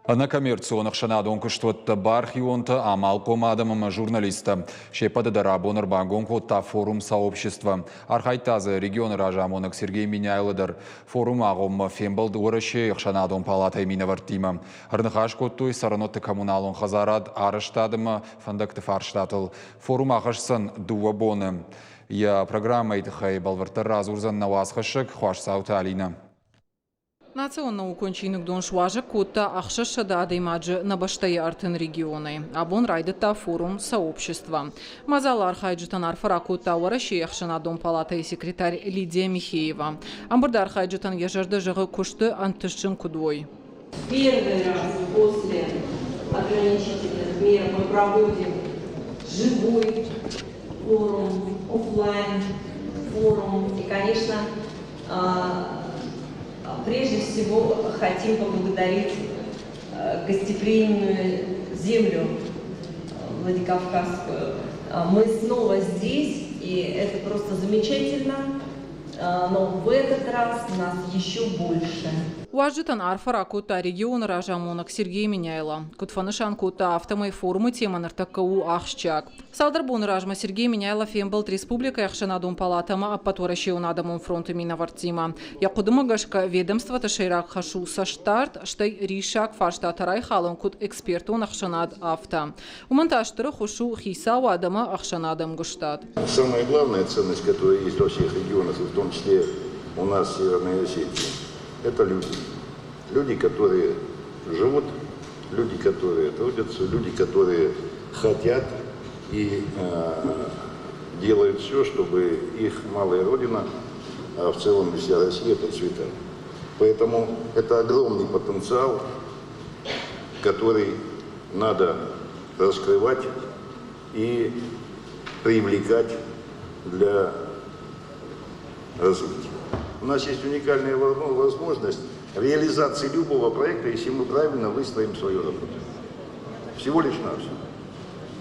На коммерционных шанадонку что-то бархионта, а малком адамам журналиста. Шепада дарабонар бангонку та форум сообщества. Архайтазы регион ражамонок Сергей Миняйладар. Форум агом фембал дураще шанадон палатай минавартима. Арнахашкоттуй саранотты коммуналон хазарад арыштадыма фандакты фарштатыл. Форум агашсан дуабоны. Я программа итхай балвартар разурзан навасхашек хуаш сауталина. Национална укончинук дон шважа кутта ахшаша да адаймаджи на баштае артын регионы. Абон райдата форум сообщества. Мазала архайджитан арфара кутта вараши ахшана дон палата секретарь Лидия Михеева. Амбарда архайджитан ежарда жағы кушты антышчын кудвой. Первый раз после ограничительных мер мы проводим живой форум, офлайн форум. И, конечно, прежде всего хотим поблагодарить гостеприимную землю Владикавказскую. Мы снова здесь, и это просто замечательно, но в этот раз нас еще больше. Уажитан арфара кута регион ражамонок Сергей Миняйла. Кутфанышан кута автомой форумы тема нартакау ахшчак. Салдарбун ражма Сергей Миняйла фембалт республика яхшанадун палатама аппатуращеун адамун фронту минавартима. Якудыма гашка ведомства ташейрак хашу со штарт, штай ришак фарштатарай халон кут экспертун ахшанад авто. Умонташтыры хушу хисау адама ахшанадам гуштат. Самая главная ценность, которая есть во всех регионах, и в том числе у нас в Северной Осетии, это люди. Люди, которые живут, люди, которые трудятся, люди, которые хотят и делают все, чтобы их малая родина, а в целом вся Россия процветала. Поэтому это огромный потенциал, который надо раскрывать и привлекать для развития. У нас есть уникальная возможность реализации любого проекта, если мы правильно выстроим свою работу. Всего лишь навсего.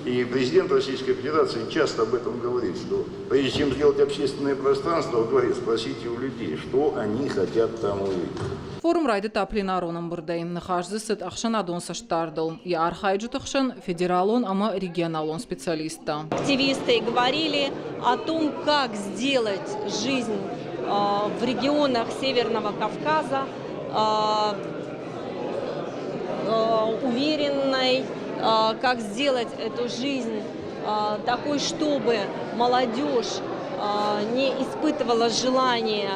И президент Российской Федерации часто об этом говорит, что прежде чем сделать общественное пространство, он говорит, спросите у людей, что они хотят там увидеть. Форум райдата пленароном бурдайм нахаждысыт ахшанадон саштардал. И архайджут ахшан федералон, ама регионалон специалиста. Активисты говорили о том, как сделать жизнь в регионах Северного Кавказа уверенной, как сделать эту жизнь такой, чтобы молодежь не испытывала желания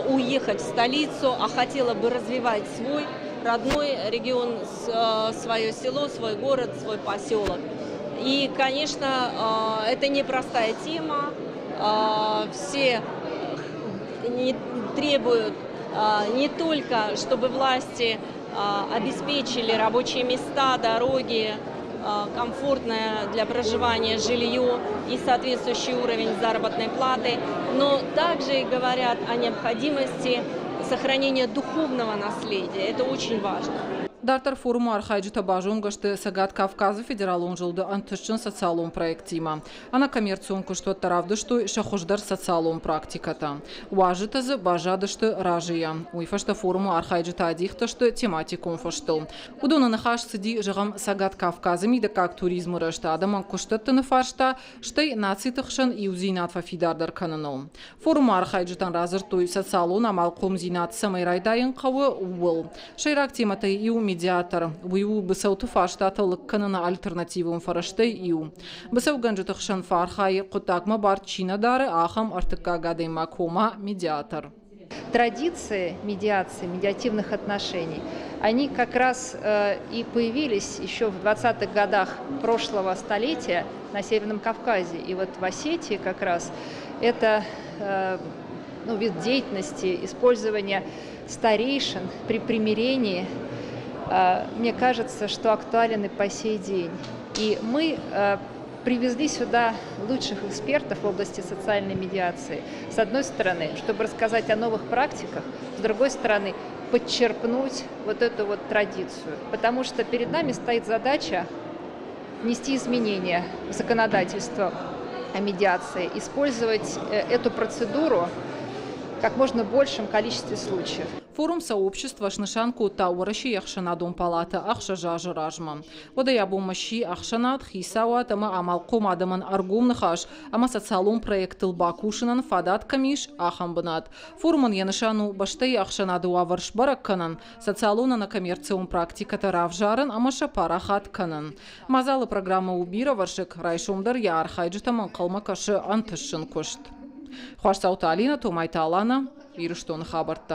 уехать в столицу, а хотела бы развивать свой родной регион, свое село, свой город, свой поселок. И, конечно, это непростая тема. Все не требуют не только, чтобы власти обеспечили рабочие места, дороги, комфортное для проживания жилье и соответствующий уровень заработной платы, но также и говорят о необходимости сохранения духовного наследия. Это очень важно. Дартар форуму архайджита бажунгашты Сагат Кавказа федералон жылды антышчын социалон проектима. Ана коммерционку что таравдышты шахуждар социалон практиката. Уажитазы бажадышты ражия. Уйфашта форуму архайджита адихтышты тематикон фаштыл. Удона нахаш сиди жығам Сагат Кавказа мида как туризму рашта адаман куштаттыны фаршта штай нацитықшын иузинат фафидардар каныныл. Форуму архайджитан разыртуй социалон амал комзинат самай райдайын қауы уыл. Шайрак тематай иу медиатор. Уйу бысауты фарштатылық канына альтернативын фараштай иу. Бысау ганжытықшын фархай құтакма бар чинадары ахам артыққа гадайма кома медиатор. Традиции медиации, медиативных отношений, они как раз и появились еще в 20-х годах прошлого столетия на Северном Кавказе. И вот в Осетии как раз это вид деятельности, использования старейшин при примирении, мне кажется, что актуален и по сей день. И мы привезли сюда лучших экспертов в области социальной медиации. С одной стороны, чтобы рассказать о новых практиках, с другой стороны, подчерпнуть вот эту вот традицию. Потому что перед нами стоит задача внести изменения в законодательство о медиации, использовать эту процедуру как можно большем количестве случаев. Форум сообщества шнышанку та ураши яхшанадун палата ахшажажа ражма. Вода ябумаши ахшанад хисауат ама амалком адаман аргум нахаш, ама социалум проектил бакушинан фадат камиш ахамбанат. Форуман янышану баштай ахшанаду аварш баракканан, социалуна на коммерциум практиката равжаран, ама шапарахат канан. Мазалы программа убира варшик райшумдар я архайджитаман калмакаши антышын кушт. Хуаш Саута Алина, Тумайта Алана, Вируштон Хабарта.